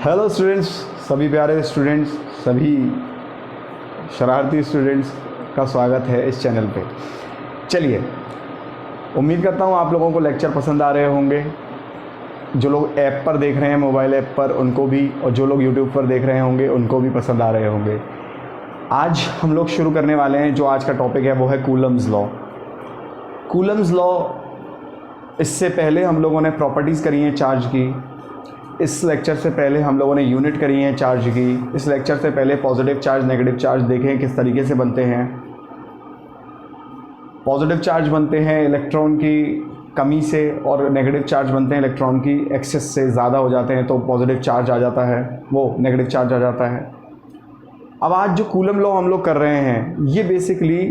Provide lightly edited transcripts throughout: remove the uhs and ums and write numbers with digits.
Hello students, सभी प्यारे students, सभी शरारती स्टूडेंट्स का स्वागत है इस चैनल पे। चलिए, उम्मीद करता हूँ आप लोगों को लेक्चर पसंद आ रहे होंगे। जो लोग ऐप पर देख रहे हैं, मोबाइल ऐप पर, उनको भी, और जो लोग यूट्यूब पर देख रहे होंगे उनको भी पसंद आ रहे होंगे। आज हम लोग शुरू करने वाले हैं। जो आज का टॉपिक है वो है कूलम्स लॉ। कूलम्स लॉ, इससे पहले हम लोगों ने प्रॉपर्टीज़ करी हैं चार्ज की। इस लेक्चर से पहले हम लोगों ने यूनिट करी हैं चार्ज की। इस लेक्चर से पहले पॉजिटिव चार्ज, नेगेटिव चार्ज देखें किस तरीके से बनते हैं। पॉजिटिव चार्ज बनते हैं इलेक्ट्रॉन की कमी से, और नेगेटिव चार्ज बनते हैं इलेक्ट्रॉन की एक्सेस से। ज़्यादा हो जाते हैं तो पॉजिटिव चार्ज आ जाता है, वो नेगेटिव चार्ज आ जाता है। अब आज जो कूलम लॉ हम लोग कर रहे हैं, ये बेसिकली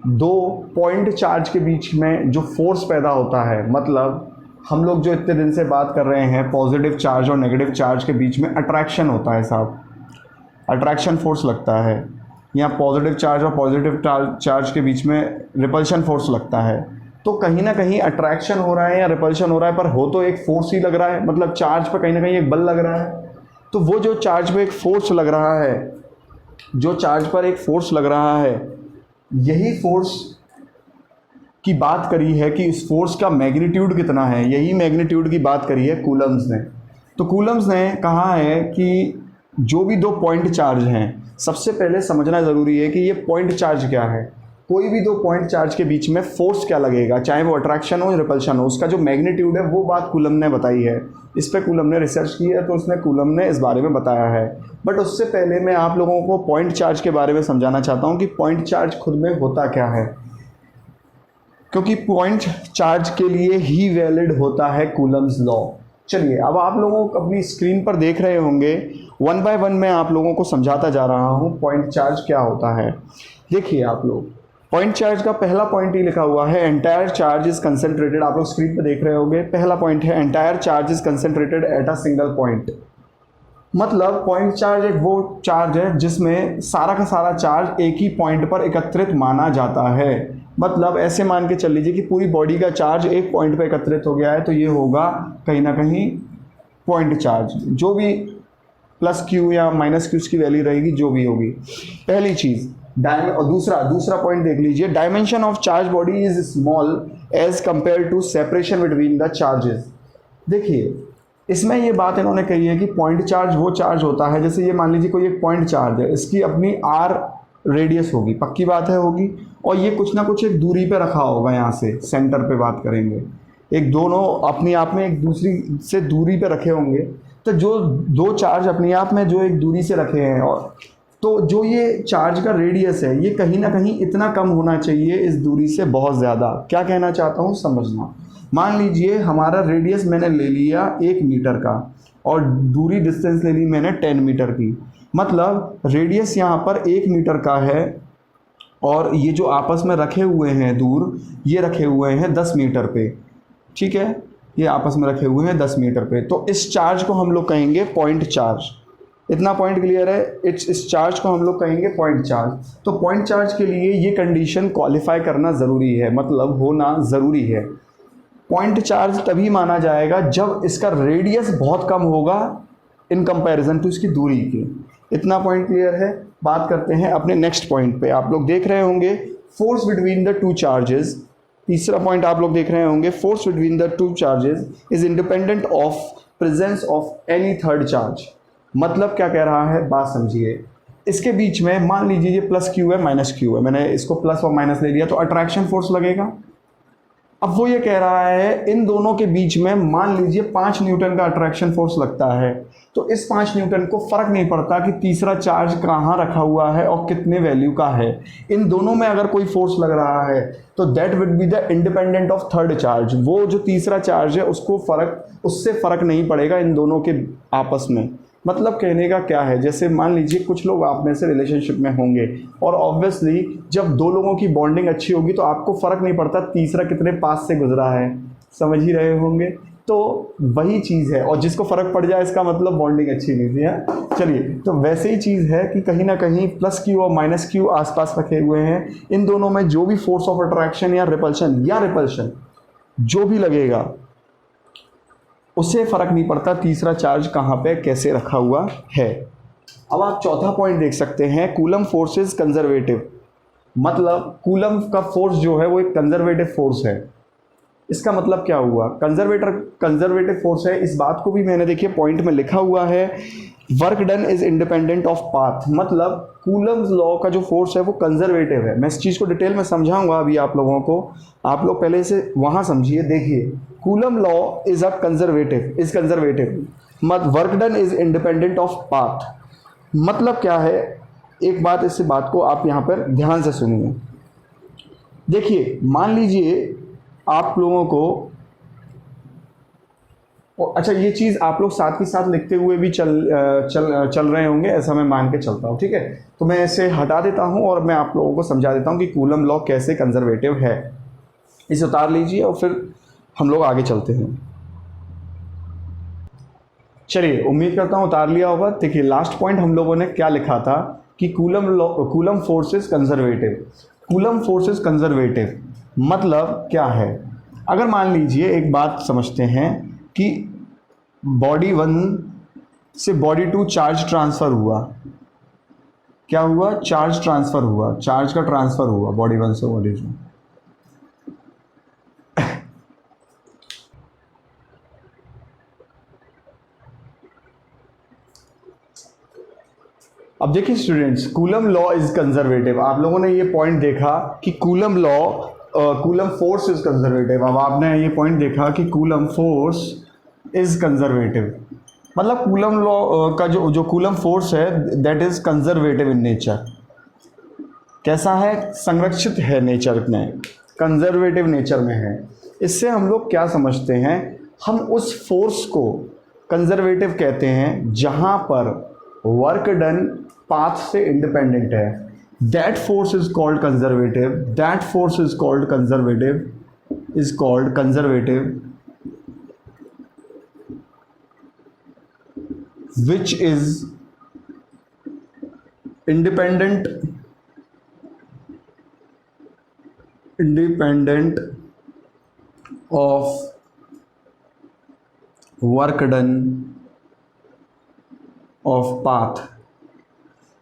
दो पॉइंट चार्ज के बीच में जो फोर्स पैदा होता है, मतलब हम लोग जो इतने दिन से बात कर रहे हैं, पॉजिटिव चार्ज और नेगेटिव चार्ज के बीच में अट्रैक्शन होता है साहब, अट्रैक्शन फोर्स लगता है। या पॉजिटिव चार्ज और पॉजिटिव चार्ज के बीच में रिपल्शन फोर्स लगता है। तो कहीं ना कहीं अट्रैक्शन हो रहा है या रिपल्शन हो रहा है, पर हो तो एक फोर्स ही लग रहा है, मतलब चार्ज पर कहीं ना कहीं एक बल लग रहा है। तो वो जो चार्ज पर एक फोर्स लग रहा है, जो चार्ज पर एक फोर्स लग रहा है, यही फोर्स की बात करी है कि इस फोर्स का मैग्नीट्यूड कितना है। यही मैग्नीट्यूड की बात करी है कूलम्स ने। तो कूलम्स ने कहा है कि जो भी दो पॉइंट चार्ज हैं, सबसे पहले समझना ज़रूरी है कि ये पॉइंट चार्ज क्या है। कोई भी दो पॉइंट चार्ज के बीच में फोर्स क्या लगेगा, चाहे वो अट्रैक्शन हो या रिपल्शन हो, उसका जो मैग्नीट्यूड है वो बात कूलम ने बताई है। इस पर कूलम ने रिसर्च की है, तो उसने कूलम ने इस बारे में बताया है। बट उससे पहले मैं आप लोगों को पॉइंट चार्ज के बारे में समझाना चाहता हूँ कि पॉइंट चार्ज खुद में होता क्या है, क्योंकि पॉइंट चार्ज के लिए ही वैलिड होता है कूलम्स लॉ। चलिए, अब आप लोगों को अपनी स्क्रीन पर देख रहे होंगे, वन बाय वन मैं आप लोगों को समझाता जा रहा हूँ पॉइंट चार्ज क्या होता है। देखिए आप लोग, पॉइंट चार्ज का पहला पॉइंट ही लिखा हुआ है, एंटायर चार्ज इज कंसंट्रेटेड। आप लोग स्क्रीन पर देख रहे होंगे, पहला पॉइंट है entire charge is concentrated at a single point. मतलब पॉइंट चार्ज एक वो चार्ज है जिसमें सारा का सारा चार्ज एक ही पॉइंट पर एकत्रित माना जाता है। मतलब ऐसे मान के चल लीजिए कि पूरी बॉडी का चार्ज एक पॉइंट पर एकत्रित हो गया है, तो ये होगा कहीं ना कहीं पॉइंट चार्ज। जो भी प्लस क्यू या माइनस क्यू की वैल्यू रहेगी, जो भी होगी, पहली चीज़। और दूसरा पॉइंट देख लीजिए, dimension of charge body is small as compare to separation between the charges. देखिए, इसमें ये बात इन्होंने कही है कि पॉइंट चार्ज वो चार्ज होता है, जैसे ये मान लीजिए कोई एक पॉइंट चार्ज है, इसकी अपनी आर रेडियस होगी, पक्की बात है होगी, और ये कुछ ना कुछ एक दूरी पे रखा होगा। यहाँ से सेंटर पे बात करेंगे, एक दोनों अपनी आप में एक दूसरी से दूरी पे रखे होंगे। तो जो दो चार्ज अपने आप में जो एक दूरी से रखे हैं, और तो जो ये चार्ज का रेडियस है, ये कहीं ना कहीं इतना कम होना चाहिए इस दूरी से बहुत ज़्यादा। क्या कहना चाहता हूँ समझना। मान लीजिए हमारा रेडियस मैंने ले लिया 1 मीटर का, और दूरी डिस्टेंस ले ली मैंने 10 मीटर की। मतलब रेडियस यहाँ पर 1 मीटर का है, और ये जो आपस में रखे हुए हैं दूर, ये रखे हुए हैं 10 मीटर पे। ठीक है, ये आपस में रखे हुए हैं 10 मीटर पे। तो इस चार्ज को हम लोग कहेंगे पॉइंट चार्ज। इतना पॉइंट क्लियर है? इस चार्ज को हम लोग कहेंगे पॉइंट चार्ज। तो पॉइंट चार्ज के लिए ये कंडीशन क्वालिफाई करना ज़रूरी है, मतलब होना ज़रूरी है। पॉइंट चार्ज तभी माना जाएगा जब इसका रेडियस बहुत कम होगा इन कंपैरिजन टू इसकी दूरी के। इतना पॉइंट क्लियर है? बात करते हैं अपने नेक्स्ट पॉइंट पे। आप लोग देख रहे होंगे force between the two charges. तीसरा पॉइंट आप लोग देख रहे होंगे, force between the two charges is independent of presence of any third charge. मतलब क्या कह रहा है, बात समझिए। इसके बीच में मान लीजिए ये प्लस क्यू है, माइनस क्यू है, मैंने इसको प्लस और माइनस ले लिया, तो अट्रैक्शन फोर्स लगेगा। अब वो ये कह रहा है इन दोनों के बीच में मान लीजिए 5 न्यूटन का अट्रैक्शन फोर्स लगता है। तो इस 5 न्यूटन को फर्क नहीं पड़ता कि तीसरा चार्ज कहाँ रखा हुआ है और कितने वैल्यू का है। इन दोनों में अगर कोई फोर्स लग रहा है तो that would be the independent of third charge. वो जो तीसरा चार्ज है उससे फर्क नहीं पड़ेगा इन दोनों के आपस में। मतलब कहने का क्या है, जैसे मान लीजिए कुछ लोग आप में से रिलेशनशिप में होंगे, और ऑब्वियसली जब दो लोगों की बॉन्डिंग अच्छी होगी तो आपको फ़र्क नहीं पड़ता तीसरा कितने पास से गुजरा है, समझ ही रहे होंगे। तो वही चीज़ है, और जिसको फ़र्क पड़ जाए इसका मतलब बॉन्डिंग अच्छी नहीं थी। है चलिए, तो वैसे ही चीज़ है कि कहीं ना कहीं प्लस क्यू और माइनस क्यू आसपास रखे हुए हैं। इन दोनों में जो भी फोर्स ऑफ अट्रैक्शन या रिपल्शन जो भी लगेगा, उससे फ़र्क नहीं पड़ता तीसरा चार्ज कहाँ पे कैसे रखा हुआ है। अब आप चौथा पॉइंट देख सकते हैं, कूलम फोर्स इज कंजर्वेटिव, मतलब कूलम का फोर्स जो है वो एक कंजर्वेटिव फोर्स है। इसका मतलब क्या हुआ, कंजर्वेटिव फोर्स है, इस बात को भी मैंने देखिए पॉइंट में लिखा हुआ है, work done is independent of path, मतलब कूलम्स लॉ का जो फोर्स है वो कंजर्वेटिव है। मैं इस चीज़ को डिटेल में समझाऊंगा अभी आप लोगों को, आप लोग पहले से वहाँ समझिए। देखिए Coulomb law is a conservative, मत work done is independent of path, मतलब क्या है, एक बात इस बात को आप यहाँ पर ध्यान से सुनिए। देखिए मान लीजिए आप लोगों को, अच्छा ये चीज़ आप लोग साथ ही साथ लिखते हुए भी चल रहे होंगे, ऐसा मैं मान के चलता हूँ, ठीक है। तो मैं इसे हटा देता हूँ और मैं आप लोगों को समझा देता हूँ कि कूलम लॉ कैसे कंजर्वेटिव है। इसे उतार लीजिए और फिर हम लोग आगे चलते हैं। चलिए उम्मीद करता हूँ उतार लिया होगा। देखिए लास्ट पॉइंट हम लोगों ने क्या लिखा था कि coulomb force is conservative. Coulomb force is conservative मतलब क्या है, अगर मान लीजिए एक बात समझते हैं कि बॉडी 1 से बॉडी 2 चार्ज ट्रांसफ़र हुआ, क्या हुआ, चार्ज ट्रांसफ़र हुआ, चार्ज का ट्रांसफ़र हुआ बॉडी 1 से बॉडी 2। अब देखिए students, coulomb law is conservative, आप लोगों ने ये पॉइंट देखा कि कूलम फोर्स इज कंजर्वेटिव। अब आपने ये पॉइंट देखा कि कूलम फोर्स इज कंजर्वेटिव, मतलब कूलम लॉ का जो कूलम फोर्स है that is conservative in nature. कैसा है, संरक्षित है नेचर में, कंजर्वेटिव नेचर में है। इससे हम लोग क्या समझते हैं, हम उस फोर्स को कंजर्वेटिव कहते हैं जहां पर वर्क डन पाथ से इंडिपेंडेंट है। That force is called conservative, that force is called conservative which is independent of work done of path,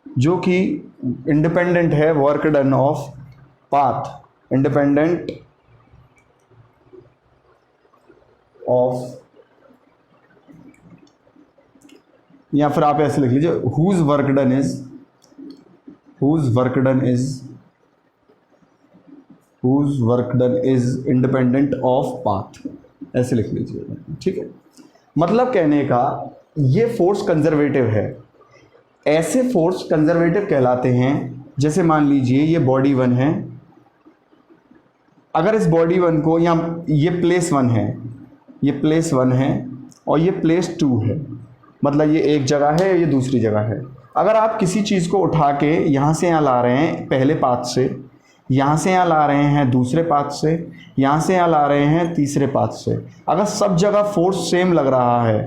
जो कि इंडिपेंडेंट है work done of path, independent of, या फिर आप ऐसे लिख लीजिए whose work done is independent of path, ऐसे लिख लीजिए, ठीक है। मतलब कहने का ये फोर्स कंजर्वेटिव है। ऐसे फोर्स कंजर्वेटिव कहलाते हैं, जैसे मान लीजिए ये बॉडी 1 है, अगर इस बॉडी 1 को, या ये प्लेस 1 है, ये प्लेस 1 है और ये प्लेस 2 है, मतलब ये एक जगह है, ये दूसरी जगह है। अगर आप किसी चीज़ को उठा के यहाँ से यहाँ ला रहे हैं पहले पाथ से, यहाँ से यहाँ ला रहे हैं दूसरे पाथ से, यहाँ से यहाँ ला रहे हैं तीसरे पाथ से, अगर सब जगह फोर्स सेम लग रहा है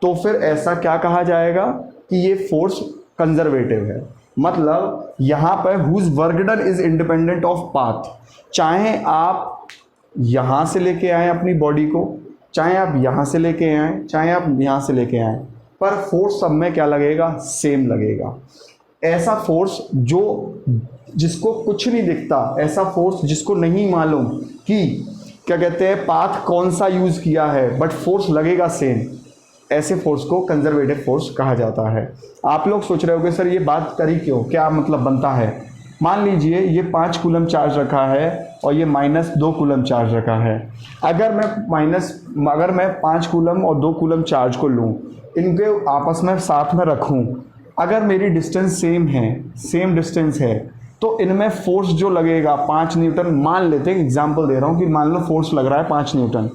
तो फिर ऐसा क्या कहा जाएगा कि ये फोर्स कंजर्वेटिव है। मतलब यहाँ पर whose work done is independent of path, चाहे आप यहाँ से लेके आए अपनी बॉडी को, चाहे आप यहाँ से लेके आए, चाहे आप यहाँ से लेके आए, पर फोर्स सब में क्या लगेगा, सेम लगेगा। ऐसा फोर्स जिसको कुछ नहीं दिखता, ऐसा फोर्स जिसको नहीं मालूम कि क्या कहते हैं पाथ कौन सा यूज़ किया है, बट फोर्स लगेगा सेम, ऐसे फोर्स को कंजर्वेटिव फोर्स कहा जाता है। आप लोग सोच रहे होंगे सर ये बात करी क्यों, क्या मतलब बनता है। मान लीजिए ये 5 कूलम चार्ज रखा है और ये -2 कूलम चार्ज रखा है। अगर मैं 5 कूलम और 2 कूलम चार्ज को लूँ, इनके आपस में साथ में रखूँ, अगर मेरी डिस्टेंस सेम डिस्टेंस है, तो इनमें फोर्स जो लगेगा 5 न्यूटन, मान लेते हैं एग्जांपल दे रहा हूँ कि मान लो फोर्स लग रहा है 5 न्यूटन,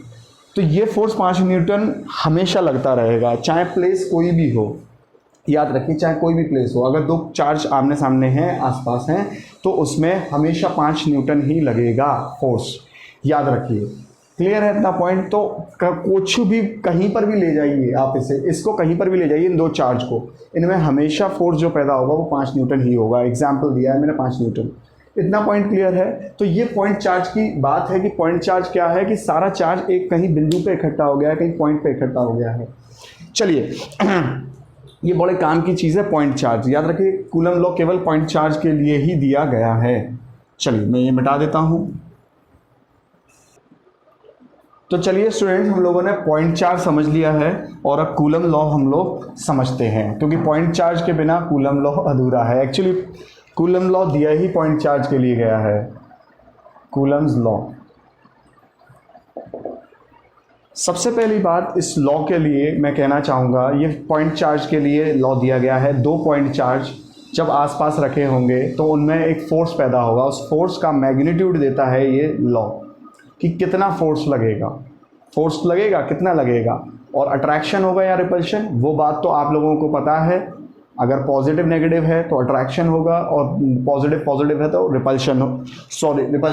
तो ये फोर्स 5 न्यूटन हमेशा लगता रहेगा, चाहे प्लेस कोई भी हो। याद रखिए चाहे कोई भी प्लेस हो, अगर 2 चार्ज आमने सामने हैं, आसपास हैं, तो उसमें हमेशा 5 न्यूटन ही लगेगा फोर्स, याद रखिए। क्लियर है इतना पॉइंट। तो कुछ भी कहीं पर भी ले जाइए आप, इसको कहीं पर भी ले जाइए, इन 2 चार्ज को, इनमें हमेशा फोर्स जो पैदा होगा वो 5 न्यूटन ही होगा। एग्जाम्पल दिया है मैंने 5 न्यूटन। इतना पॉइंट क्लियर है। तो ये पॉइंट चार्ज की बात है कि पॉइंट चार्ज क्या है कि सारा चार्ज एक कहीं बिंदु पे इकट्ठा हो गया है, कहीं पॉइंट पे इकट्ठा हो गया है। चलिए ये बड़े काम की चीज़ है पॉइंट चार्ज, याद रखिए कूलम लॉ केवल पॉइंट चार्ज के लिए ही दिया गया है। चलिए मैं ये मिटा देता हूँ। तो चलिए स्टूडेंट, हम लोगों ने पॉइंट चार्ज समझ लिया है और अब कूलम लॉ हम लोग समझते हैं, क्योंकि पॉइंट चार्ज के बिना कूलम लॉ अधूरा है। एक्चुअली कूलम लॉ दिया ही पॉइंट चार्ज के लिए गया है। कूलम्स लॉ, सबसे पहली बात इस लॉ के लिए मैं कहना चाहूँगा, ये पॉइंट चार्ज के लिए लॉ दिया गया है। दो पॉइंट चार्ज जब आसपास रखे होंगे तो उनमें एक फोर्स पैदा होगा, उस फोर्स का मैग्नीट्यूड देता है ये लॉ कि कितना फोर्स लगेगा, फोर्स लगेगा कितना लगेगा, और अट्रैक्शन होगा या रिपल्शन, वो बात तो आप लोगों को पता है। अगर पॉजिटिव नेगेटिव है तो अट्रैक्शन होगा और पॉजिटिव पॉजिटिव है तो रिपल्शन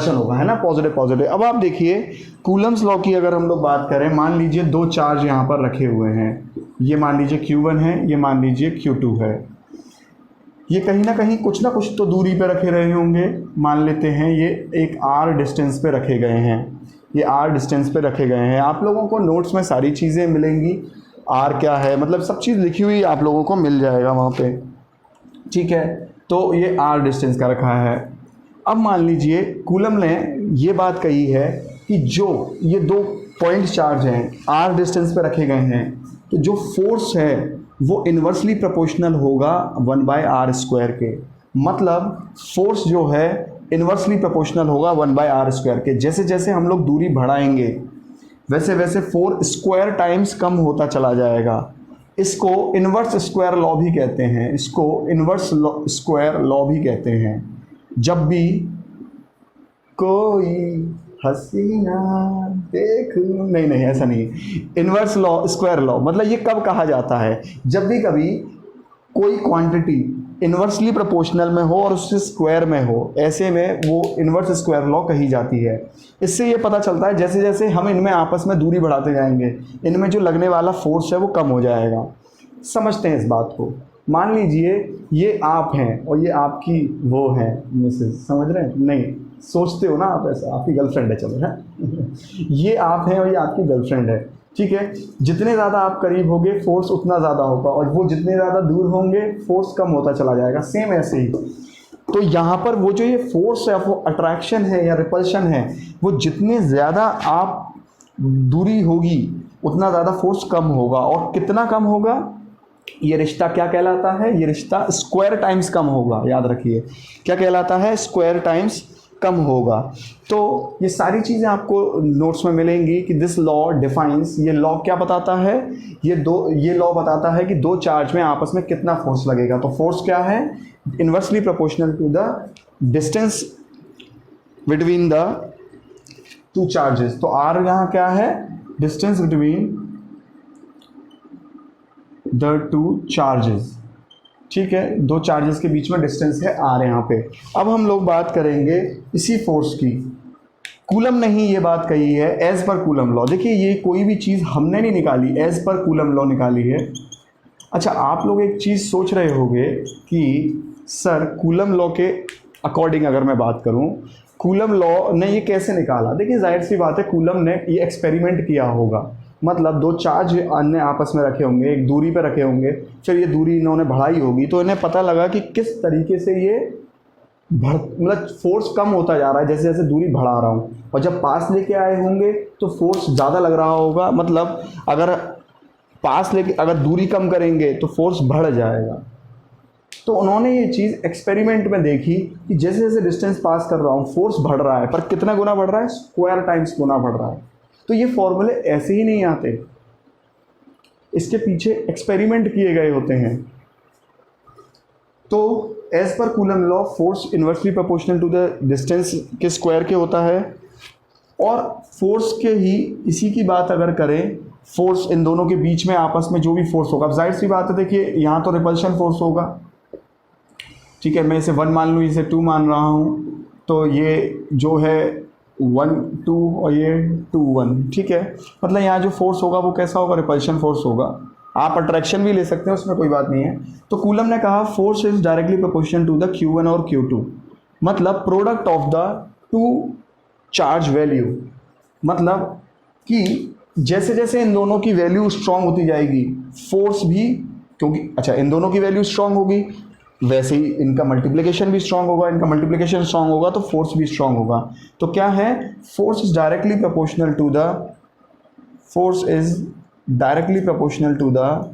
होगा, है ना, पॉजिटिव पॉजिटिव। अब आप देखिए कूलम्स लॉ की अगर हम लोग बात करें, मान लीजिए दो चार्ज यहाँ पर रखे हुए हैं, ये मान लीजिए Q1 है, ये मान लीजिए Q2 है। ये कहीं ना कुछ तो दूरी पे रखे रहे होंगे, मान लेते हैं ये एक r डिस्टेंस पे रखे गए हैं, ये r डिस्टेंस पे रखे गए हैं। आप लोगों को नोट्स में सारी चीज़ें मिलेंगी, r क्या है मतलब सब चीज़ लिखी हुई आप लोगों को मिल जाएगा वहाँ पे, ठीक है। तो ये r डिस्टेंस का रखा है। अब मान लीजिए कूलम ने ये बात कही है कि जो ये दो पॉइंट चार्ज हैं r डिस्टेंस पे रखे गए हैं, तो जो फोर्स है वो इन्वर्सली प्रोपोर्शनल होगा 1/r² के। मतलब फोर्स जो है इन्वर्सली प्रोपोर्शनल होगा 1/r² के। जैसे जैसे हम लोग दूरी बढ़ाएंगे वैसे वैसे 4 स्क्वायर टाइम्स कम होता चला जाएगा। इसको इन्वर्स स्क्वायर लॉ भी कहते हैं, इसको इन्वर्स स्क्वायर लॉ भी कहते हैं। जब भी कोई हसीना देखूं, नहीं ऐसा नहीं, इन्वर्स लॉ स्क्वायर लॉ मतलब ये कब कहा जाता है, जब भी कभी कोई क्वांटिटी इन्वर्सली प्रोपोर्शनल में हो और उससे स्क्वायर में हो, ऐसे में वो इन्वर्स स्क्वायर लॉ कही जाती है। इससे ये पता चलता है जैसे जैसे हम इनमें आपस में दूरी बढ़ाते जाएंगे, इनमें जो लगने वाला फोर्स है वो कम हो जाएगा। समझते हैं इस बात को। मान लीजिए ये आप हैं और ये आपकी वो है मिसेस, समझ रहे हैं, नहीं सोचते हो ना आप ऐसा, आपकी गर्लफ्रेंड है, चलो है ये आप हैं और ये आपकी गर्लफ्रेंड है, ठीक है। जितने ज़्यादा आप करीब होंगे फोर्स उतना ज़्यादा होगा, और वो जितने ज़्यादा दूर होंगे फोर्स कम होता चला जाएगा। सेम ऐसे ही तो यहाँ पर वो जो ये फोर्स है वो अट्रैक्शन है या रिपल्शन है, वो जितने ज़्यादा आप दूरी होगी उतना ज़्यादा फोर्स कम होगा। और कितना कम होगा, ये रिश्ता क्या कहलाता है, ये रिश्ता स्क्वायर टाइम्स कम होगा। याद रखिए क्या कहलाता है, स्क्वायर टाइम्स कम होगा। तो ये सारी चीज़ें आपको नोट्स में मिलेंगी कि दिस लॉ डिफाइंस, ये लॉ क्या बताता है, ये लॉ बताता है कि दो चार्ज में आपस में कितना फोर्स लगेगा। तो फोर्स क्या है, inversely proportional to the distance between the two charges. तो आर यहाँ क्या है, distance between the two charges, ठीक है, दो चार्जेस के बीच में डिस्टेंस है आर यहाँ पे। अब हम लोग बात करेंगे इसी फोर्स की। कूलम ने ही ये बात कही है एज पर कूलम लॉ। देखिए ये कोई भी चीज़ हमने नहीं निकाली, एज पर कूलम लॉ निकाली है। अच्छा आप लोग एक चीज़ सोच रहे होंगे कि सर कूलम लॉ के अकॉर्डिंग अगर मैं बात करूँ, कूलम लॉ ने ये कैसे निकाला। देखिए जाहिर सी बात है कूलम ने ये एक्सपेरिमेंट किया होगा, मतलब दो चार्ज अन्य आपस में रखे होंगे, एक दूरी पर रखे होंगे, फिर ये दूरी इन्होंने बढ़ाई होगी तो इन्हें पता लगा कि किस तरीके से ये मतलब फोर्स कम होता जा रहा है जैसे जैसे दूरी बढ़ा रहा हूँ। और जब पास लेके आए होंगे तो फोर्स ज़्यादा लग रहा होगा, मतलब अगर पास लेके अगर दूरी कम करेंगे तो फोर्स बढ़ जाएगा। तो उन्होंने ये चीज़ एक्सपेरिमेंट में देखी कि जैसे जैसे डिस्टेंस पास कर रहा हूँ फोर्स बढ़ रहा है, पर कितना गुना बढ़ रहा है, स्क्वायर टाइम्स गुना बढ़ रहा है। तो ये फॉर्मूले ऐसे ही नहीं आते, इसके पीछे एक्सपेरिमेंट किए गए होते हैं। तो as per Coulomb law force inversely proportional to the distance के स्क्वायर के होता है। और फोर्स के ही इसी की बात अगर करें, फोर्स इन दोनों के बीच में आपस में जो भी फोर्स होगा, अब जाहिर सी बात है देखिए यहाँ तो रिपल्शन फोर्स होगा, ठीक है, मैं इसे 1 मान लूँ, इसे 2 मान रहा हूँ, तो ये जो है 1 2 और ये 2 1, ठीक है। मतलब यहाँ जो फोर्स होगा वो कैसा होगा, रिपल्शन फोर्स होगा। आप अट्रैक्शन भी ले सकते हैं, उसमें कोई बात नहीं है। तो कूलम ने कहा force is directly proportional to the Q1 और Q2, मतलब product of the two charge value, मतलब कि जैसे जैसे इन दोनों की वैल्यू स्ट्रांग होती जाएगी फोर्स भी, क्योंकि अच्छा इन दोनों की वैल्यू स्ट्रांग होगी वैसे ही इनका मल्टीप्लिकेशन भी स्ट्रांग होगा, इनका मल्टीप्लिकेशन स्ट्रांग होगा तो फोर्स भी स्ट्रांग होगा। तो क्या है, force is directly proportional to the force is directly proportional to the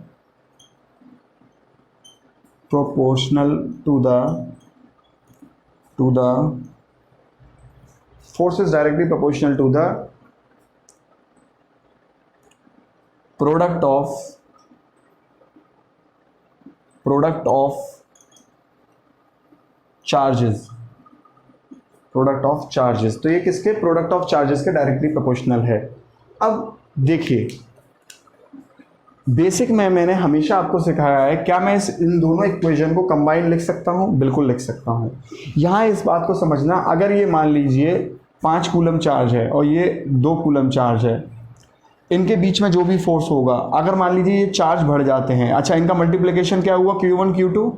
proportional to the force is directly proportional to the product of charges, तो ये किसके, प्रोडक्ट ऑफ चार्जेस के डायरेक्टली प्रोपोर्शनल है। अब देखिए बेसिक में मैंने हमेशा आपको सिखाया है, क्या मैं इन दोनों इक्वेशन को कंबाइन लिख सकता हूँ? बिल्कुल लिख सकता हूँ। यहाँ इस बात को समझना, अगर ये मान लीजिए 5 कूलम चार्ज है और ये 2 कूलम चार्ज है, इनके बीच में जो भी फोर्स होगा, अगर मान लीजिए ये चार्ज बढ़ जाते हैं, अच्छा इनका मल्टीप्लिकेशन क्या हुआ, Q1 Q2,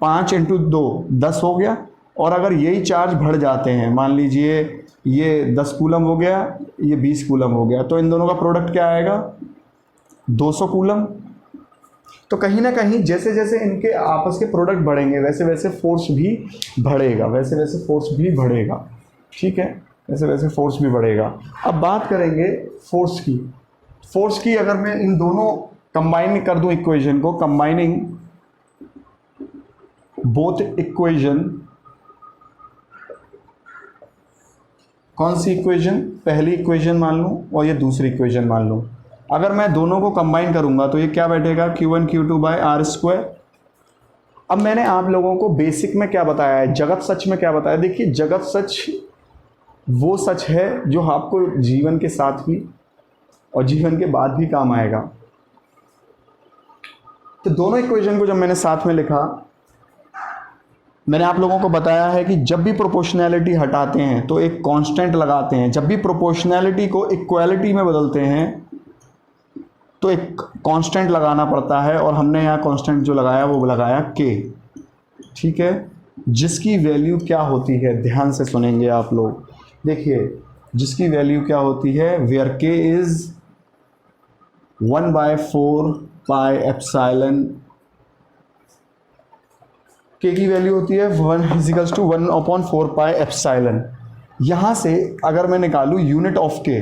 5 × 2 10 हो गया, और अगर यही चार्ज बढ़ जाते हैं, मान लीजिए ये 10 कूलम हो गया, ये 20 कूलम हो गया, तो इन दोनों का प्रोडक्ट क्या आएगा, 200 कूलम। तो कहीं ना कहीं जैसे जैसे इनके आपस के प्रोडक्ट बढ़ेंगे वैसे वैसे फोर्स भी बढ़ेगा, ठीक है, वैसे वैसे फोर्स भी बढ़ेगा। अब बात करेंगे फोर्स की अगर मैं इन दोनों कंबाइन कर दूं इक्वेशन को, कंबाइनिंग बोथ इक्वेशन, कौन सी इक्वेशन, पहली इक्वेशन मान लूं और ये दूसरी इक्वेशन मान लूं, अगर मैं दोनों को कंबाइन करूंगा तो ये क्या बैठेगा, Q1 Q2/r²। अब मैंने आप लोगों को बेसिक में क्या बताया है, जगत सच में क्या बताया, देखिए जगत सच वो सच है जो आपको जीवन के साथ भी और जीवन के बाद भी काम आएगा। तो दोनों इक्वेशन को जब मैंने साथ में लिखा, मैंने आप लोगों को बताया है कि जब भी प्रोपोर्शनैलिटी हटाते हैं तो एक कांस्टेंट लगाते हैं, जब भी प्रोपोर्शनैलिटी को इक्वालिटी में बदलते हैं तो एक कांस्टेंट लगाना पड़ता है, और हमने यहाँ कांस्टेंट जो लगाया वो लगाया K, ठीक है, जिसकी वैल्यू क्या होती है, ध्यान से सुनेंगे आप लोग, देखिए जिसकी वैल्यू क्या होती है, where K is 1/4 pi epsilon, K की वैल्यू होती है 1 = 1/4 पाई एप्सिलॉन। यहाँ से अगर मैं निकालूँ यूनिट ऑफ K,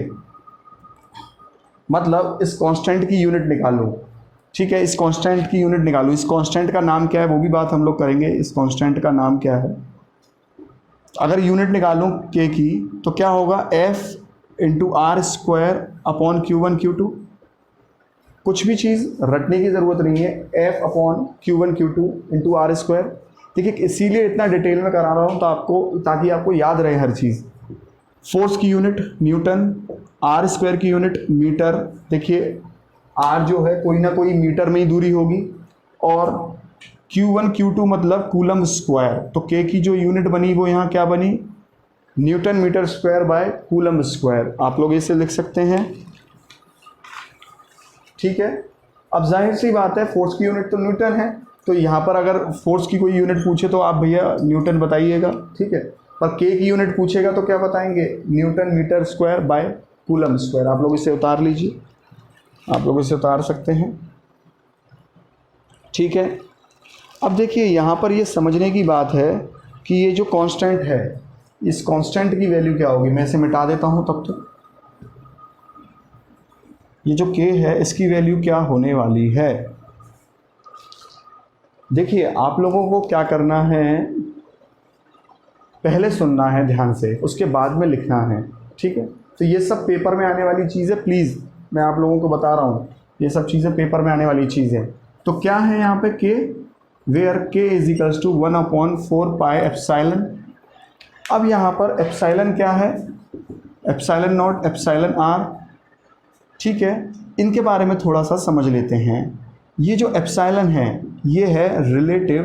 मतलब इस कांस्टेंट की यूनिट निकालो, ठीक है, इस कांस्टेंट की यूनिट निकालो, इस कांस्टेंट का नाम क्या है वो भी बात हम लोग करेंगे, इस कांस्टेंट का नाम क्या है। अगर यूनिट निकालूं K की तो क्या होगा, F × r² Q1 Q2, कुछ भी चीज़ रटने की ज़रूरत नहीं है, F/Q1 Q2 × r²। देखिए इसीलिए इतना डिटेल में करा रहा हूँ तो आपको, ताकि आपको याद रहे हर चीज़। फोर्स की यूनिट न्यूटन, r² की यूनिट मीटर, देखिए r जो है कोई ना कोई मीटर में ही दूरी होगी, और Q1 Q2 मतलब कूलम स्क्वायर, तो K की जो यूनिट बनी वो यहाँ क्या बनी, newton metre square by coulomb square, आप लोग इसे लिख सकते हैं, ठीक है। अब जाहिर सी बात है फोर्स की यूनिट तो न्यूटन है, तो यहाँ पर अगर फोर्स की कोई यूनिट पूछे तो आप भैया न्यूटन बताइएगा, ठीक है, पर K की यूनिट पूछेगा तो क्या बताएंगे, newton metre square by coulomb square. आप लोग इसे उतार लीजिए, आप लोग इसे उतार सकते हैं, ठीक है। अब देखिए यहाँ पर ये समझने की बात है कि ये जो कांस्टेंट है, इस कांस्टेंट की वैल्यू क्या होगी, मैं इसे मिटा देता हूँ तब तक। ये जो K है इसकी वैल्यू क्या होने वाली है, देखिए आप लोगों को क्या करना है, पहले सुनना है ध्यान से, उसके बाद में लिखना है, ठीक है। तो ये सब पेपर में आने वाली चीज़ है, प्लीज़ मैं आप लोगों को बता रहा हूँ, ये सब चीज़ें पेपर में आने वाली चीज़ है। तो क्या है यहाँ पे K, where K = 1/4 pi epsilon. अब यहाँ पर एप्सिलॉन क्या है, ε0 εr, ठीक है। इनके बारे में थोड़ा सा समझ लेते हैं। ये जो एप्सिलॉन है ये है रिलेटिव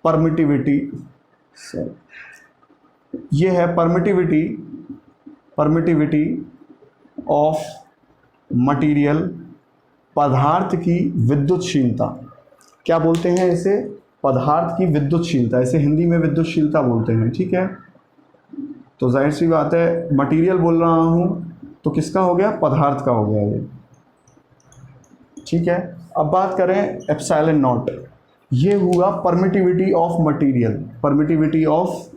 परमिटिविटी, ये है परमिटिविटी ऑफ मटेरियल, पदार्थ की विद्युतशीलता, क्या बोलते हैं इसे, पदार्थ की विद्युतशीलता, इसे हिंदी में विद्युतशीलता बोलते हैं, ठीक है। तो जाहिर सी बात है मटेरियल बोल रहा हूँ तो किसका हो गया, पदार्थ का हो गया ये, ठीक है। अब बात करें एप्सिलॉन नॉट, ये हुआ permittivity of material, permittivity of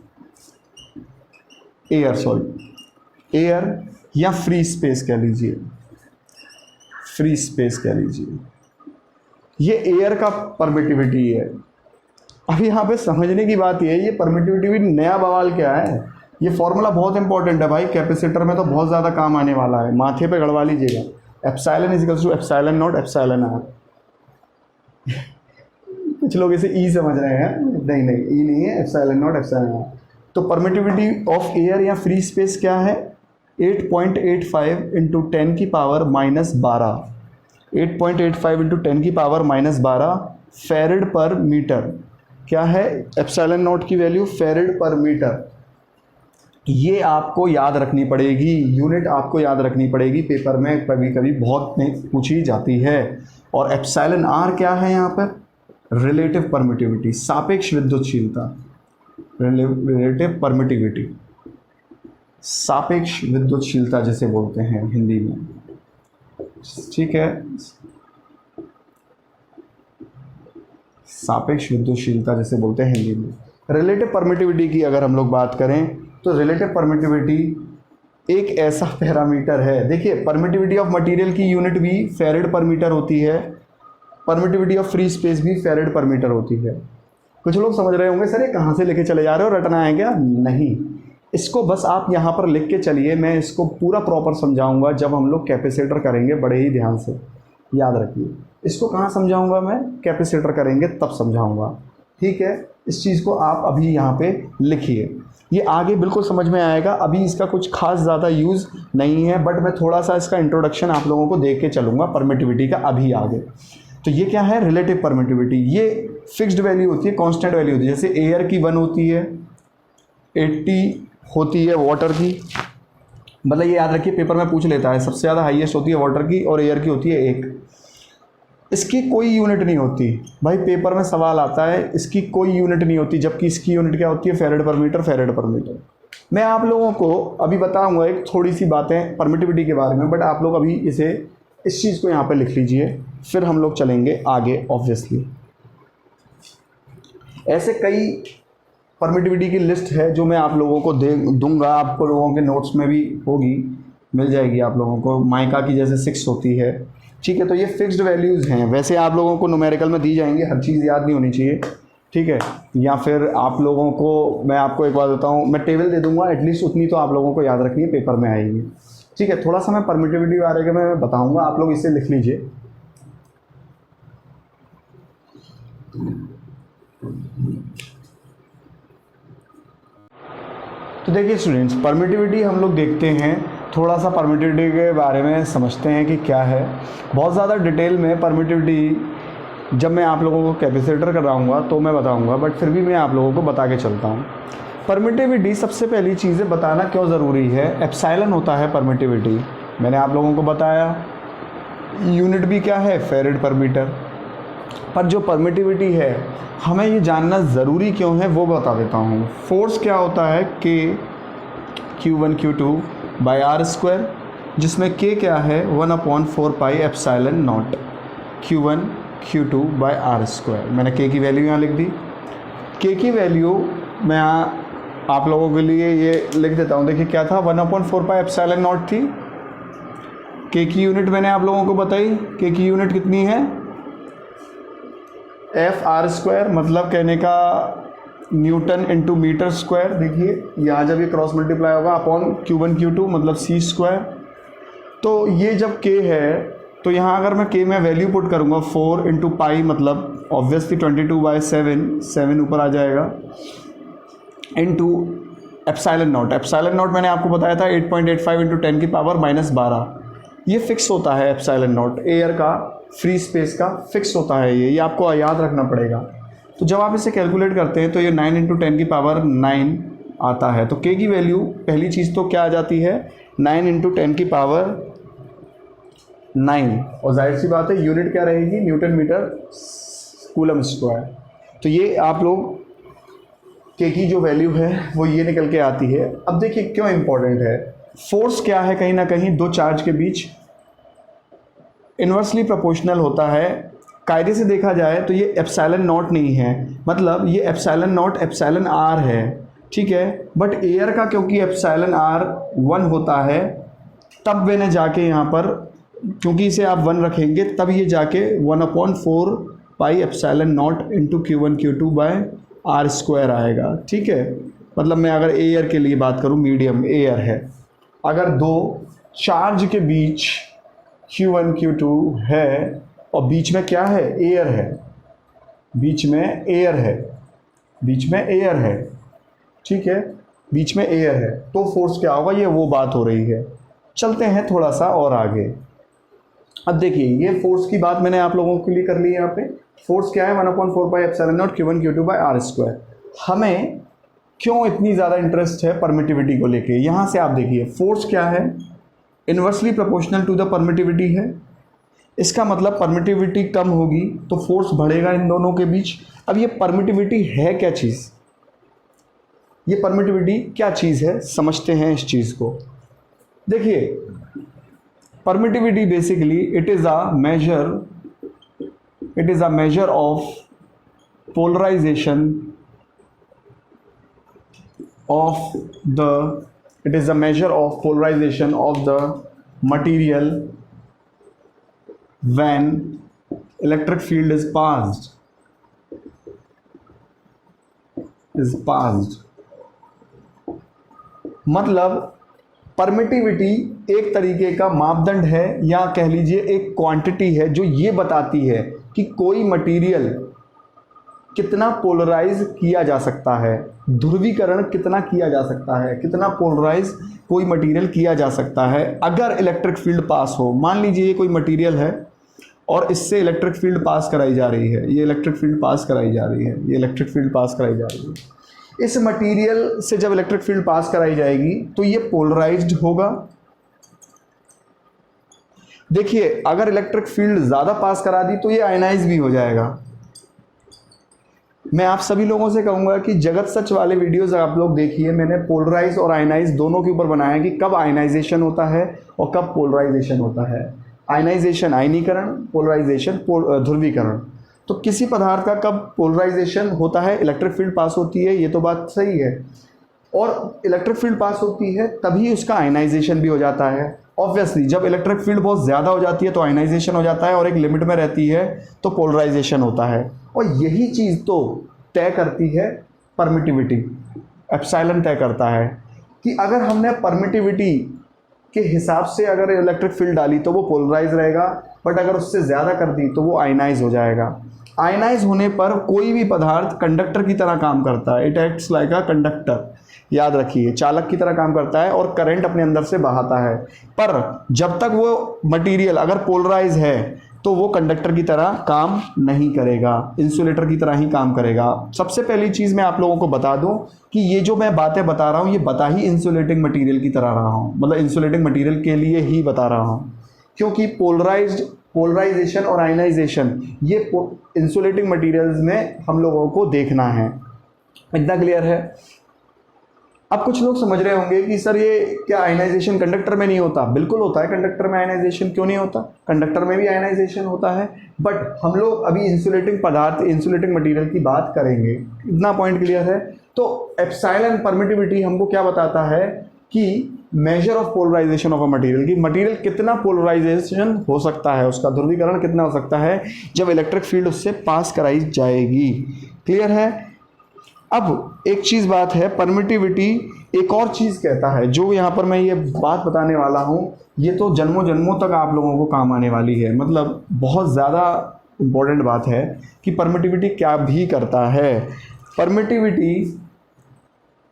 air, air या फ्री स्पेस कह लीजिए, फ्री स्पेस कह लीजिए, ये एयर का परमिटिविटी है। अब यहाँ पे समझने की बात ये है, ये परमिटिविटी नया बवाल क्या है, ये फॉर्मूला बहुत इंपॉर्टेंट है भाई, कैपेसिटर में तो बहुत ज़्यादा काम आने वाला है, माथे पे गड़वा लीजिएगा। Epsilon equals to epsilon not epsilon R. कुछ लोग इसे ई समझ रहे हैं, नहीं ई नहीं है, एप्सिलॉन नॉट एप्सिलॉन आर। तो परमिटिविटी ऑफ एयर या फ्री स्पेस क्या है, 8.85 इंटू 10 की पावर -12, 8.85 इंटू 10 की पावर -12 फेरेड पर मीटर। क्या है एप्सिलॉन नॉट की वैल्यू, फेरेड पर मीटर। ये आपको याद रखनी पड़ेगी, यूनिट आपको याद रखनी पड़ेगी, पेपर में कभी कभी बहुत पूछी जाती है। और एप्सिलॉन आर क्या है यहाँ पर, रिलेटिव परमिटिविटी, सापेक्ष विद्युतशीलता, रिलेटिव परमिटिविटी, सापेक्ष विद्युतशीलता जिसे बोलते हैं हिंदी में, ठीक है। सापेक्ष विद्युतशीलता जिसे बोलते हैं हिंदी में। रिलेटिव परमिटिविटी की अगर हम लोग बात करें तो रिलेटिव परमिटिविटी एक ऐसा पैरामीटर है, देखिए परमिटिविटी ऑफ मटेरियल की यूनिट भी फेरेड पर मीटर होती है, परमिटिविटी ऑफ फ्री स्पेस भी फेरेड पर मीटर होती है। कुछ लोग समझ रहे होंगे सर ये कहाँ से लेके चले जा रहे हो, रटना है क्या, नहीं, इसको बस आप यहाँ पर लिख के चलिए, मैं इसको पूरा प्रॉपर समझाऊंगा जब हम लोग कैपेसिटर करेंगे, बड़े ही ध्यान से याद रखिए। इसको कहाँ समझाऊंगा मैं, कैपेसिटर करेंगे तब समझाऊंगा, ठीक है। इस चीज़ को आप अभी यहाँ पे लिखिए, ये आगे बिल्कुल समझ में आएगा। अभी इसका कुछ खास ज़्यादा यूज़ नहीं है, बट मैं थोड़ा सा इसका इंट्रोडक्शन आप लोगों को दे के चलूँगा परमिटिविटी का अभी आगे। तो ये क्या है, रिलेटिव परमिटिविटी, ये फिक्स्ड वैल्यू होती है, कांस्टेंट वैल्यू होती है। जैसे एयर की 1 होती है, 80 होती है वाटर की, मतलब ये याद रखिए पेपर में पूछ लेता है, सबसे ज़्यादा हाईएस्ट होती है वाटर की और एयर की होती है 1। इसकी कोई यूनिट नहीं होती भाई, पेपर में सवाल आता है इसकी कोई यूनिट नहीं होती, जबकि इसकी यूनिट क्या होती है, फेरेड पर मीटर, फेरेड पर मीटर। मैं आप लोगों को अभी बताऊंगा एक थोड़ी सी बातें परमिटिविटी के बारे में, बट आप लोग अभी इसे इस चीज़ को यहाँ पे लिख लीजिए, फिर हम लोग चलेंगे आगे। ऑब्वियसली ऐसे कई परमिटिविटी की लिस्ट है जो मैं आप लोगों को दूंगा, आपको लोगों के नोट्स में भी होगी, मिल जाएगी आप लोगों को। माइका की जैसे 6 होती है, ठीक है। तो ये फिक्स्ड वैल्यूज़ हैं, वैसे आप लोगों को न्यूमेरिकल में दी जाएंगी, हर चीज़ याद नहीं होनी चाहिए, ठीक है। या फिर आप लोगों को मैं आपको एक बात बताऊँ, मैं टेबल दे दूंगा, एटलीस्ट उतनी तो आप लोगों को याद रखनी है, पेपर में आएगी, ठीक है। थोड़ा सा मैं परमिटिविटी के बारे में बताऊँगा, आप लोग इसे लिख लीजिए। तो देखिए स्टूडेंट्स, परमिटिविटी हम लोग देखते हैं, थोड़ा सा परमिटिविटी के बारे में समझते हैं कि क्या है। बहुत ज़्यादा डिटेल में परमिटिविटी जब मैं आप लोगों को कैपेसिटर कराऊंगा तो मैं बताऊंगा, बट फिर भी मैं आप लोगों को बता के चलता हूं। परमिटिविटी सबसे पहली चीज़ें बताना क्यों ज़रूरी है, एप्सिलॉन होता है परमिटिविटी, मैंने आप लोगों को बताया। यूनिट भी क्या है, फेरेड पर मीटर। पर जो परमिटिविटी है हमें ये जानना ज़रूरी क्यों है वो बता देता हूँ। फोर्स क्या होता है, K Q1 Q2 by R square, जिसमें K क्या है 1/4 pi epsilon not Q1 Q2 by R square. मैंने K की वैल्यू यहाँ लिख दी। K की वैल्यू मैं आप लोगों के लिए ये लिख देता हूँ, देखिए क्या था, 1/4 पाई एप्सिलॉन नॉट थी। K की यूनिट मैंने आप लोगों को बताई, K की यूनिट कितनी है, एफ आर स्क्वायर, मतलब कहने का न्यूटन इंटू मीटर स्क्वायर। देखिए यहाँ जब ये क्रॉस मल्टीप्लाई होगा अपॉन Q1 Q2 मतलब C स्क्वायर। तो ये जब K है तो यहाँ अगर मैं K में वैल्यू पुट करूँगा 4 इंटू पाई, मतलब ऑब्वियसली 22/7, 7 ऊपर आ जाएगा, into epsilon not. Epsilon not मैंने आपको बताया था 8.85 इंटू 10 की पावर -12। ये फिक्स होता है एप्सिलॉन नॉट, एयर का, फ्री स्पेस का फिक्स होता है ये आपको याद रखना पड़ेगा। तो जब आप इसे कैलकुलेट करते हैं तो ये 9 इंटू 10 की पावर 9 आता है। तो K की वैल्यू पहली चीज़ तो क्या आ जाती है, 9 इंटू 10 की पावर 9, और जाहिर सी बात है यूनिट क्या रहेगी, न्यूटन मीटर कूलम स्क्वायर। तो ये आप लोग के की जो वैल्यू है वो ये निकल के आती है। अब देखिए क्यों इम्पोर्टेंट है। फोर्स क्या है, कहीं ना कहीं दो चार्ज के बीच इन्वर्सली प्रोपोर्शनल होता है। कायदे से देखा जाए तो ये एप्सिलॉन नॉट नहीं है, मतलब ये एप्सिलॉन नॉट एप्सिलॉन आर है, ठीक है। बट एयर का क्योंकि एप्सिलॉन आर 1 होता है, तब मैंने जाके यहाँ पर, क्योंकि इसे आप 1 रखेंगे तब ये जाके 1/4 pi epsilon not into Q1 Q2 by R square आएगा, ठीक है। मतलब मैं अगर एयर के लिए बात करूँ, मीडियम एयर है, अगर दो चार्ज के बीच Q1 Q2 है और बीच में क्या है, एयर है, बीच में एयर है, बीच में एयर है, ठीक है, बीच में एयर है, तो फोर्स क्या होगा, ये वो बात हो रही है। चलते हैं थोड़ा सा और आगे। अब देखिए ये फोर्स की बात मैंने आप लोगों के लिए कर ली। यहाँ पे फोर्स क्या है, 1/4 pi epsilon not Q1 Q2 by R square. हमें क्यों इतनी ज़्यादा इंटरेस्ट है परमिटिविटी को लेके, यहाँ से आप देखिए फोर्स क्या है, inversely proportional to the permittivity है। इसका मतलब परमिटिविटी कम होगी तो फोर्स बढ़ेगा इन दोनों के बीच। अब ये परमिटिविटी है क्या चीज़, ये परमिटिविटी क्या चीज़ है, समझते हैं इस चीज़ को। देखिए permittivity basically it is a measure of polarisation of the material when electric field is passed मतलब परमिटिविटी एक तरीके का मापदंड है, या कह लीजिए एक क्वांटिटी है जो ये बताती है कि कोई मटेरियल कितना पोलराइज किया जा सकता है, ध्रुवीकरण कितना किया जा सकता है, कितना पोलराइज कोई मटेरियल किया जा सकता है अगर इलेक्ट्रिक फील्ड पास हो। मान लीजिए ये कोई मटेरियल है और इससे इलेक्ट्रिक फील्ड पास कराई जा रही है, ये इलेक्ट्रिक फील्ड पास कराई जा रही है, ये इलेक्ट्रिक फील्ड पास कराई जा रही है। इस मटेरियल से जब इलेक्ट्रिक फील्ड पास कराई जाएगी तो ये पोलराइज्ड होगा। देखिए अगर इलेक्ट्रिक फील्ड ज़्यादा पास करा दी तो ये आयनाइज भी हो जाएगा। मैं आप सभी लोगों से कहूँगा कि जगत सच वाले वीडियोस आप लोग देखिए, मैंने पोलराइज और आयनाइज दोनों के ऊपर बनाया कि कब आयनाइजेशन होता है और कब पोलराइजेशन होता है। आयनाइजेशन आयनीकरण, पोलराइजेशन ध्रुवीकरण। तो किसी पदार्थ का कब पोलराइजेशन होता है, इलेक्ट्रिक फील्ड पास होती है, ये तो बात सही है, और इलेक्ट्रिक फील्ड पास होती है तभी उसका आयनाइजेशन भी हो जाता है। ऑब्वियसली जब इलेक्ट्रिक फील्ड बहुत ज़्यादा हो जाती है तो आयनाइजेशन हो जाता है, और एक लिमिट में रहती है तो पोलराइजेशन होता है। और यही चीज़ तो तय करती है परमिटिविटी, एप्सिलॉन तय करता है कि अगर हमने परमिटिविटी के हिसाब से अगर इलेक्ट्रिक फील्ड डाली तो वो पोलराइज रहेगा, बट अगर उससे ज़्यादा कर दी तो वो आयनाइज हो जाएगा। आयनाइज होने पर कोई भी पदार्थ कंडक्टर की तरह काम करता है, it acts like a conductor, याद रखिए, चालक की तरह काम करता है और करंट अपने अंदर से बहाता है। पर जब तक वो मटेरियल अगर पोलराइज है तो वो कंडक्टर की तरह काम नहीं करेगा, इंसुलेटर की तरह ही काम करेगा। सबसे पहली चीज़ मैं आप लोगों को बता दूं कि ये जो मैं बातें बता रहा हूँ ये बता ही इंसुलेटिंग मटेरियल की तरह रहा हूँ, मतलब इंसुलेटिंग मटेरियल के लिए ही बता रहा हूँ, क्योंकि पोलराइजेशन और आयनाइजेशन ये इंसुलेटिंग मटेरियल्स में हम लोगों को देखना है। इतना क्लियर है। अब कुछ लोग समझ रहे होंगे कि सर ये क्या आयनाइजेशन कंडक्टर में नहीं होता? बिल्कुल होता है कंडक्टर में आयनाइजेशन, क्यों नहीं होता, कंडक्टर में भी आयनाइजेशन होता है। बट हम लोग अभी इंसुलेटिंग पदार्थ, इंसुलेटिंग मटेरियल की बात करेंगे। इतना पॉइंट क्लियर है। तो एप्सिलॉन परमिटिविटी हमको क्या बताता है कि measure of polarisation of a material, की मटेरियल कितना पोलराइजेशन हो सकता है, उसका ध्रुवीकरण कितना हो सकता है जब इलेक्ट्रिक फील्ड उससे पास कराई जाएगी। क्लियर है। अब एक चीज़ बात है, परमिटिविटी एक और चीज़ कहता है, जो यहाँ पर मैं ये बात बताने वाला हूँ ये तो जन्मों जन्मों तक आप लोगों को काम आने वाली है, मतलब बहुत ज़्यादा इम्पोर्टेंट बात है कि परमिटिविटी क्या भी करता है। परमिटिविटी,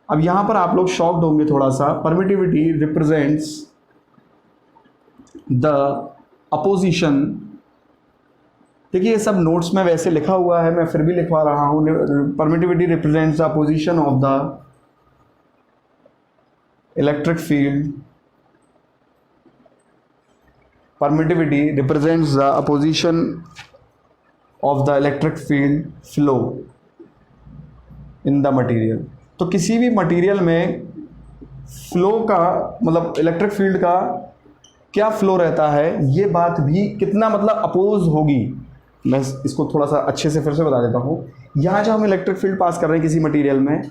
अब यहाँ पर आप लोग शॉक्ड होंगे थोड़ा सा। परमिटिविटी रिप्रेजेंट्स द अपोजिशन, देखिए ये सब नोट्स में वैसे लिखा हुआ है, मैं फिर भी लिखवा रहा हूँ। Permittivity represents the opposition of the electric field, permittivity represents the opposition of the electric field flow in the material. तो किसी भी मटेरियल में फ्लो का मतलब इलेक्ट्रिक फील्ड का क्या फ्लो रहता है, ये बात भी कितना मतलब अपोज होगी। मैं इसको थोड़ा सा अच्छे से फिर से बता देता हूँ। यहाँ जब हम इलेक्ट्रिक फील्ड पास कर रहे हैं किसी मटेरियल में,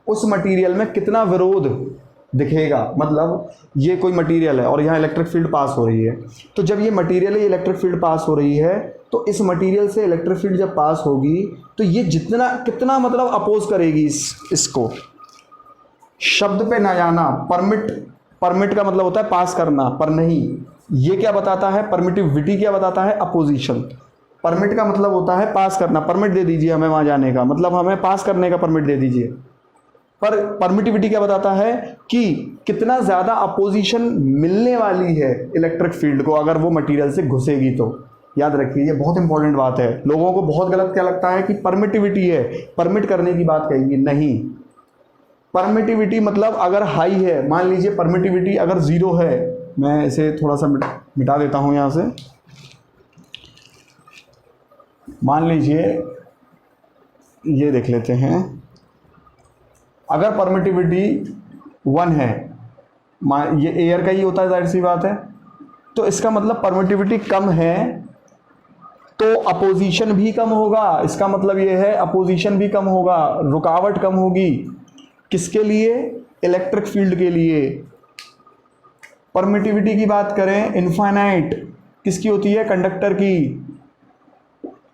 उस मटेरियल में कितना विरोध दिखेगा। मतलब ये कोई मटेरियल है और यहाँ इलेक्ट्रिक फील्ड पास हो रही है, तो जब ये मटेरियल है इलेक्ट्रिक फील्ड पास हो रही है, तो इस मटेरियल से इलेक्ट्रिक फील्ड जब पास होगी तो ये जितना कितना मतलब अपोज करेगी इसको। शब्द पे ना जाना, परमिट का मतलब होता है पास करना, पर नहीं, ये क्या बताता है, परमिटिविटी क्या बताता है, अपोजिशन। परमिट का मतलब होता है पास करना, परमिट दे दीजिए हमें वहाँ जाने का, मतलब हमें पास करने का परमिट दे दीजिए। पर परमिटिविटी क्या बताता है कि कितना ज़्यादा अपोजिशन मिलने वाली है इलेक्ट्रिक फील्ड को अगर वो मटेरियल से घुसेगी तो। याद रखिए ये बहुत इंपॉर्टेंट बात है। लोगों को बहुत गलत क्या लगता है कि परमिटिविटी है, परमिट करने की बात कहेगी, नहीं। परमिटिविटी मतलब अगर हाई है, मान लीजिए परमिटिविटी अगर 0 है, मैं इसे थोड़ा सा मिटा देता हूँ यहाँ से। मान लीजिए ये देख लेते हैं, अगर परमिटिविटी 1 है, ये एयर का ही होता है जाहिर सी बात है, तो इसका मतलब परमिटिविटी कम है तो अपोजिशन भी कम होगा। इसका मतलब ये है अपोजिशन भी कम होगा, रुकावट कम होगी। किसके लिए, इलेक्ट्रिक फील्ड के लिए। परमिटिविटी की बात करें, इनफाइनाइट किसकी होती है, कंडक्टर की।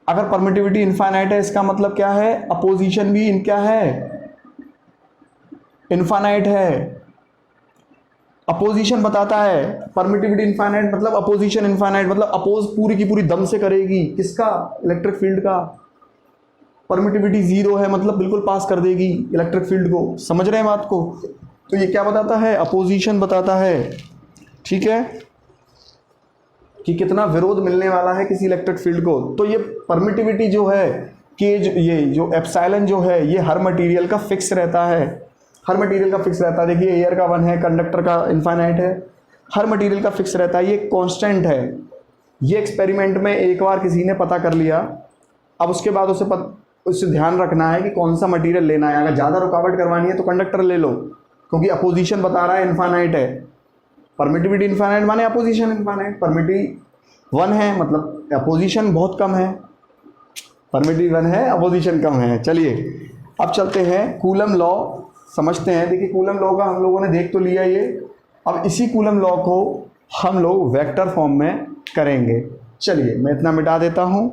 अगर परमिटिविटी इनफाइनाइट है इसका मतलब क्या है, अपोजिशन भी क्या है, इनफाइनाइट है। अपोजिशन बताता है परमिटिविटी इनफाइनाइट मतलब अपोजिशन इनफाइनाइट, मतलब अपोज पूरी की पूरी दम से करेगी किसका, इलेक्ट्रिक फील्ड का। परमिटिविटी 0 है मतलब बिल्कुल पास कर देगी इलेक्ट्रिक फील्ड को। समझ रहे हैं बात को। तो ये क्या बताता है, अपोजिशन बताता है। ठीक है, कि कितना विरोध मिलने वाला है किसी इलेक्ट्रिक फील्ड को। तो ये परमिटिविटी जो है कि ये जो एप्सिलॉन जो है ये हर मटेरियल का फिक्स रहता है, हर मटेरियल का फिक्स रहता है। देखिए एयर का 1 है, कंडक्टर का इनफाइनाइट है, हर मटेरियल का फिक्स रहता है, ये कांस्टेंट है। ये एक्सपेरिमेंट में एक बार किसी ने पता कर लिया, अब उसके बाद उससे ध्यान रखना है कि कौन सा मटेरियल लेना है। अगर ज़्यादा रुकावट करवानी है तो कंडक्टर ले लो, क्योंकि अपोजिशन बता रहा है इनफाइनाइट है। परमिटिविटी इनफाइनाइट माने अपोजिशन इनफाइनाइट। परमिटिविटी 1 है मतलब अपोजिशन बहुत कम है, परमिटिविटी 1 है अपोजिशन कम है। चलिए अब चलते हैं कूलम लॉ समझते हैं। देखिए कूलम लॉ का हम लोगों ने देख तो लिया ये, अब इसी कूलम लॉ को हम लोग वेक्टर फॉर्म में करेंगे। चलिए मैं इतना मिटा देता हूँ।